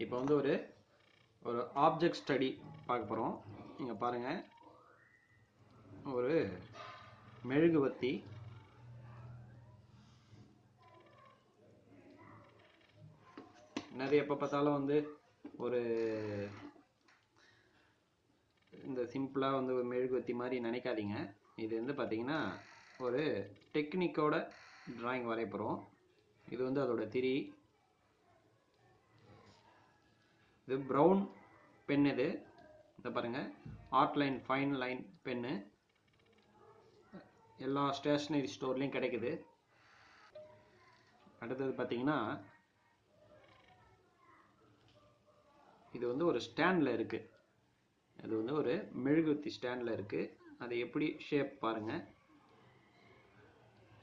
இப்போ வந்து ஒரு ஒரு ஆப்ஜெக்ட் ஸ்டடி பார்க்க போகிறோம். நீங்கள் பாருங்கள், ஒரு மெழுகுவர்த்தி நிறைய எப்போ பார்த்தாலும் வந்து ஒரு இந்த சிம்பிளாக வந்து ஒரு மெழுகுவர்த்தி மாதிரி நினைக்காதீங்க. இது வந்து பார்த்தீங்கன்னா ஒரு டெக்னிக்கோட டிராயிங் வரைய போகிறோம். இது வந்து அதோட திரி. இது ப்ரௌன் பென். இது இதை பாருங்கள், art line fine line pen எல்லா ஸ்டேஷ்னரி ஸ்டோர்லேயும் கிடைக்குது. அடுத்தது பார்த்தீங்கன்னா இது வந்து ஒரு ஸ்டாண்டில் இருக்குது. இது வந்து ஒரு மெழுகுவர்த்தி ஸ்டாண்டில் இருக்குது. அது எப்படி ஷேப் பாருங்கள்.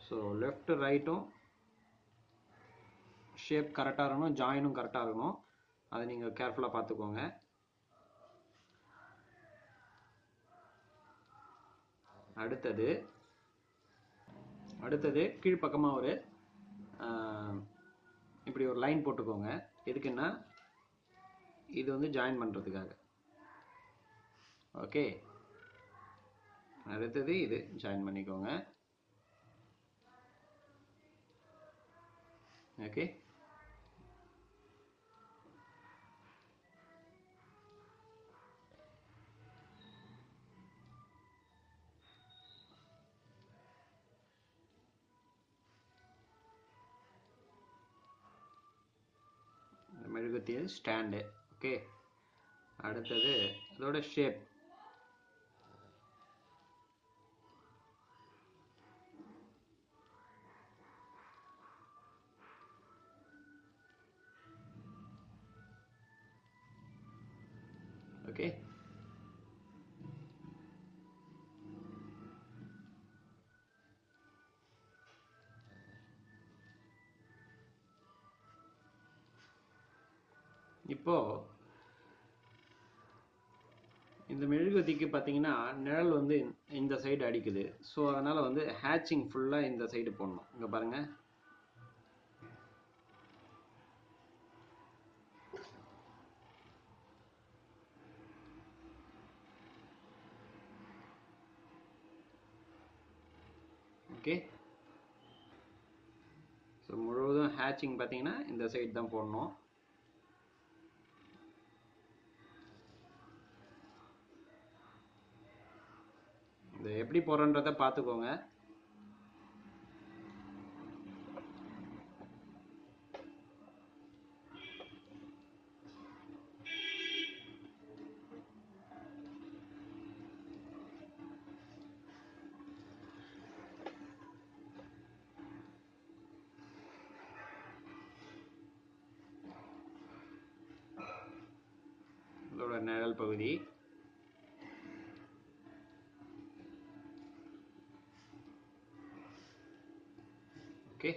ஸோ லெஃப்ட் ரைட்டும் ஷேப் கரெக்டாக இருக்கணும், ஜாயினும் கரெக்டாக இருக்கணும். அதை நீங்கள் கேர்ஃபுல்லாக பார்த்துக்கோங்க. அடுத்தது கீழ்ப்பக்கமாக ஒரு இப்படி ஒரு லைன் போட்டுக்கோங்க. எதுக்குன்னா இது வந்து ஜாயின் பண்ணுறதுக்காக. ஓகே, அடுத்தது இது ஜாயின் பண்ணிக்கோங்க. ஓகே, மெழுகுவர்த்தி ஸ்டாண்டு. ஓகே, அடுத்தது அதோட ஷேப். ஓகே, இப்போ இந்த மெழுகுவர்த்திக்கு பார்த்தீங்கன்னா நிழல் வந்து இந்த சைடு அடிக்குது. ஸோ அதனால் வந்து ஹேட்சிங் ஃபுல்லாக இந்த சைடு போடணும். இங்கே பாருங்கள், ஓகே. ஸோ முழுவதும் ஹேட்சிங் பார்த்தீங்கன்னா இந்த சைடு தான் போடணும். இது எப்படி போடுறன்றதை பார்த்துக்கோங்க. இதோட நிழல் பகுதி. ஓகே,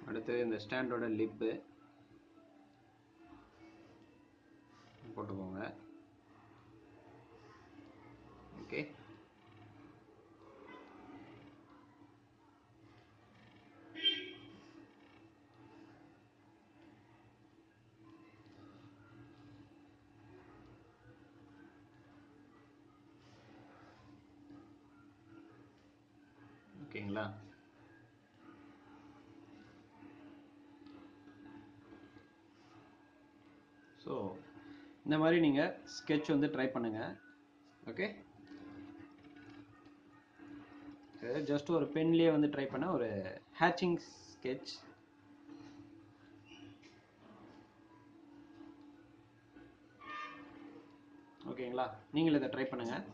அடுத்து இந்த ஸ்டாண்டோட லிப்பு போட்டுக்கோங்க. ஓகே, ஓகேங்களா. ஸோ இந்த மாதிரி நீங்கள் ஸ்கெட்ச் வந்து ட்ரை பண்ணுங்கள். ஓகே, ஜஸ்ட் ஒரு பென்லேயே வந்து ட்ரை பண்ண ஒரு ஹேட்சிங் ஸ்கெட்ச். ஓகேங்களா, நீங்களும் இதை ட்ரை பண்ணுங்கள்.